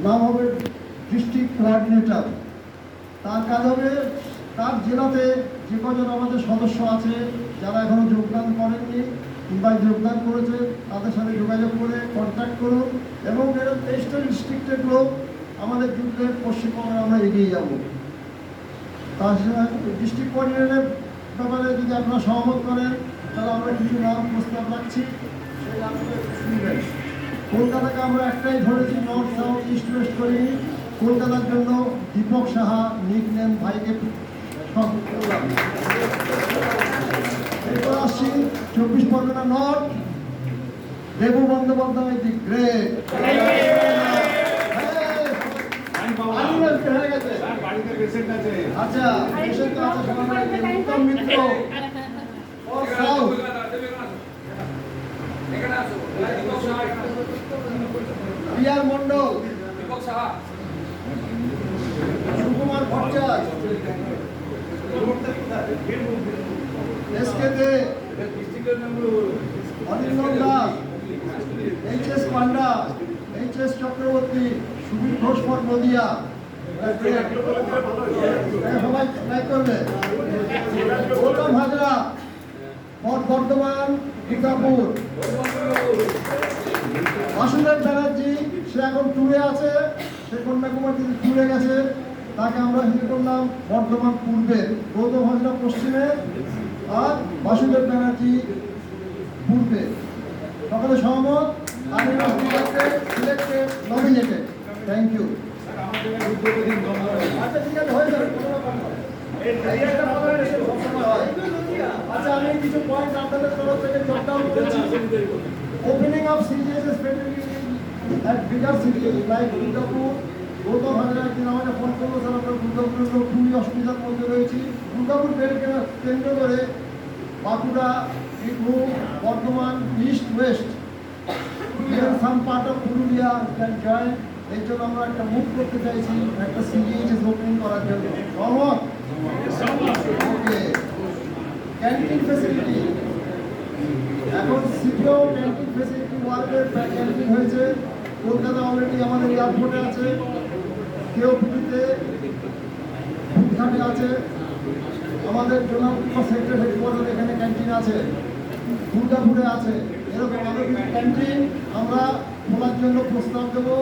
নাম হবে district coordinator. তার কাজ হবে তার জেলাতে যে কজন আমাদের সদস্য আছে যারা এখনো যোগদান করেননি কিংবা যোগদান করেছে তাদের সাথে যোগাযোগ করে কন্ট্যাক্ট করুন এবং এর 23টা ডিস্ট্রিক্টের লোক আমাদের যুদ্ধে পশ্চিমবঙ্গে আমরা এগিয়ে যাব। তার ডিস্ট্রিক্ট কোঅর্ডিনেটরের ব্যাপারে যদি আপনারা সহমত করেন তাহলে আমরা কিছু নাম প্রস্তাব রাখছি, সেই নামগুলো শুনবেন। কলকাতাকে আমরা একটাই ধরেছি, নর্থ সাউথ ইস্ট ওয়েস্ট করিনি। কলকাতার জন্য দীপক সাহা নিকনেম ভাইকে করলাম। এরপর আসছি 24 Pargana north, Debu Bandyopadhyay the great. আচ্ছা, Uttam Mitra south, B R Mandal, Sukumar Bhattacharya, S K De, Anindan Das, H S. Panda, H S. Chakraborty, Subir Ghosh for Nadia. সবাই লাইক করবে। গৌতম হাজরা ফর বর্ধমান দুর্গাপুর। বাসুদেব ব্যানার্জি সে এখন ট্যুরে আছে, সে কন্যাকুমারী ট্যুরে গেছে, তাকে আমরা হিল করলাম বর্ধমান পূর্বে, গৌতম হাজরা পশ্চিমে আর বাসুদেব ব্যানার্জি পূর্বে। সকলে সহমত? আমি সিলেক্টেড নমিনেটেড। Thank you. আচ্ছা ঠিক আছে, হয়ে যাবে, কোনো ব্যাপার নয়। আচ্ছা, আমি কিছু পয়েন্ট আপনাদের তরফ থেকে জট ডাউন করেছি। Opening of সিরিজেস at bigger cities like Durgapur. Gautam Hazra একদিন আমাকে ফোন করলো, স্যার আপনার দুর্গাপুরের লোক খুবই অসুবিধার মধ্যে রয়েছি। দুর্গাপুর কেন্দ্র করে Bankura, Birbhum, Bardhaman, east West, some part of Purulia can join. এর জন্য আমরা একটা মুভ করতে চাইছি, একটা সিরিজ ওপেনিং করার জন্য। সহমত? ওকে। ক্যান্টিন ফেসিলিটি, এখন সিপিও ক্যান্টিন ফেসিলিটি ওয়ার্ল্ডের ক্যান্টিন হয়েছে। কলকাতা অলরেডি আমাদের এয়ারপোর্টে আছে, কেওপিটিতে ঘাটে আছে, আমাদের জোনাল সেক্টর হেডকোয়ার্টার এখানে ক্যান্টিন আছে, দুর্গাপুরে আছে। এরকম আরও কিছু ক্যান্টিন আমরা খোলার জন্য প্রস্তাব দেবো।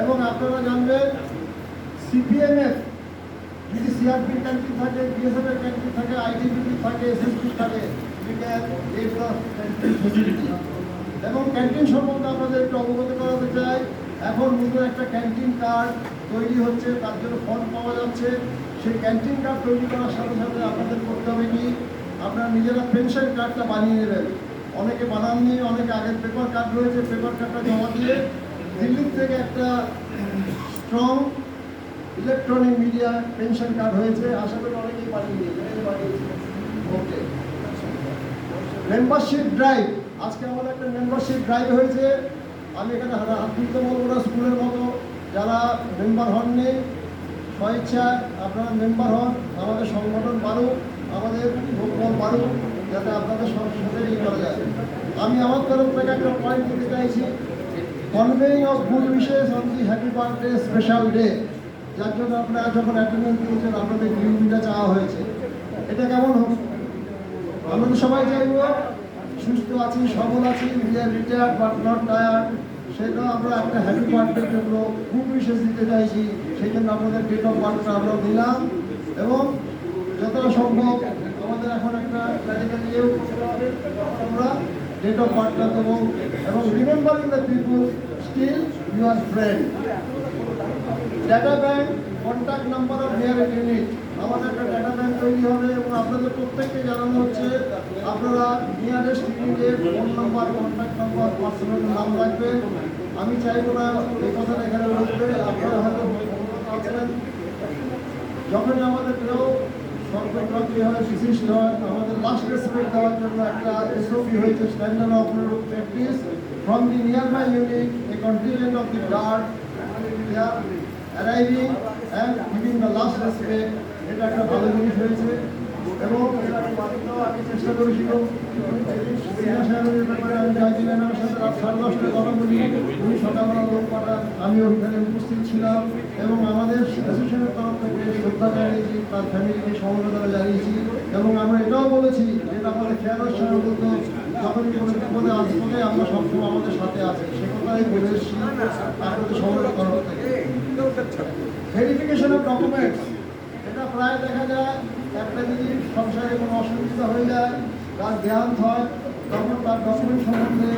এবং আপনারা জানবেন সিপিএমএফ যদি সিআরপির ক্যান্টিন থাকে, বিএসএফের ক্যান্টিন থাকে, আইটিবিপি থাকে, এসএসপি থাকে, এবং ক্যান্টিন সম্বন্ধে আপনাদের একটু অবগত করাতে চাই। এখন নতুন একটা ক্যান্টিন কার্ড তৈরি হচ্ছে, তার জন্য ফন্ড পাওয়া যাচ্ছে। সেই ক্যান্টিন কার্ড তৈরি করার সাথে সাথে আপনাদের করতে হবে কি, আপনারা নিজেরা পেনশন কার্ডটা বানিয়ে নেবেন। অনেকে বানাননি, অনেকে আগের পেপার কার্ড রয়েছে, পেপার কার্ডটা জমা দিয়ে দিল্লির থেকে একটা strong electronic media pension card হয়েছে, আশা করি অনেকেই বানিয়েছে। ওকে। মেম্বারশিপ ড্রাইভ, আজকে আমাদের একটা মেম্বারশিপ ড্রাইভ হয়েছে। আমি এখানে হাত তুলতে বলবো না, স্কুলের মতো যারা মেম্বার হননি স্বেচ্ছায় আপনারা মেম্বার হন। আমাদের সংগঠন বাড়ুক, আমাদের লোকবল বাড়ুক, যাতে আপনাদের সাথে ই করা যায়। আমি আমার তরফ থেকে একটা পয়েন্ট দিতে চাইছি, conveying of good wishes on the happy birthday special day, যার জন্য আপনারা যখন অ্যাটেন্ডেন্স দিয়েছেন আপনাদের ডিউটিটা চাওয়া হয়েছে। এটা কেমন হোক? আমরা তো সবাই চাইব সুস্থ আছি, সবল আছি, we are retired but not tired. সেটা আমরা একটা হ্যাপি বার্থডের জন্য খুব বিশেষ দিতে চাইছি। সেই জন্য আপনাদের ডেট অফ বার্থটা আমরা দিলাম এবং যতটা সম্ভব আমাদের এখন একটা ক্লারিক্যাল ইয়েও করতে হবে, আমরা ডেট অফ বার্থটা দেবো। এবং remembering the people still you are friend. Data bank, contact number of nearest unit, আমাদের একটা ডাটা ব্যাংক তৈরি হবে এবং আপনাদের প্রত্যেককে জানানো হচ্ছে আপনারা নিয়ারেস্ট ইউনিটের phone number, contact number, personal নাম রাখবেন। আমি চাইবো না এই কথাটা এখানে বলতে, আপনারা হয়তো আছেন। যখনই আমাদের কেউ সর্বপ্রাপ্তি হয়, বিশিষ্ট হয়, আমাদের লাস্ট রেসপেক্ট দেওয়ার জন্য একটা এসওপি হয়েছে, standard operative practice. From the nearby unit a contingent of the guard they are arriving and giving the last respect। এটা একটা ভালো জিনিস হয়েছে এবং আমি চেষ্টা করেছিল ব্যাপারে আমি চাইছিলেন আমার সাথে রাত 10:30টায় কথা বলি, উনি সকালবেলা লোক পাঠান, আমি ওইখানে উপস্থিত ছিলাম। শ্রদ্ধা জানিয়েছি, তার ফ্যামিলিকে সমবেদনা জানিয়েছি এবং আমরা এটাও বলেছি যেটা আমাদের খেয়ালের সঙ্গে বলতো যখনই কোনো বিপদে আসলে আমরা সবসময় আমাদের সাথে আছি, সে কথাই বলে এসেছি আপনাদের সকলের তরফ থেকে। ভেরিফিকেশন অফ ডকুমেন্টস, এটা প্রায় দেখা যায় একটা যদি সংসারে কোনো অসুবিধা হয়ে যায়, তার দেহান্ত হয়, তখন তার ডকুমেন্ট সম্বন্ধে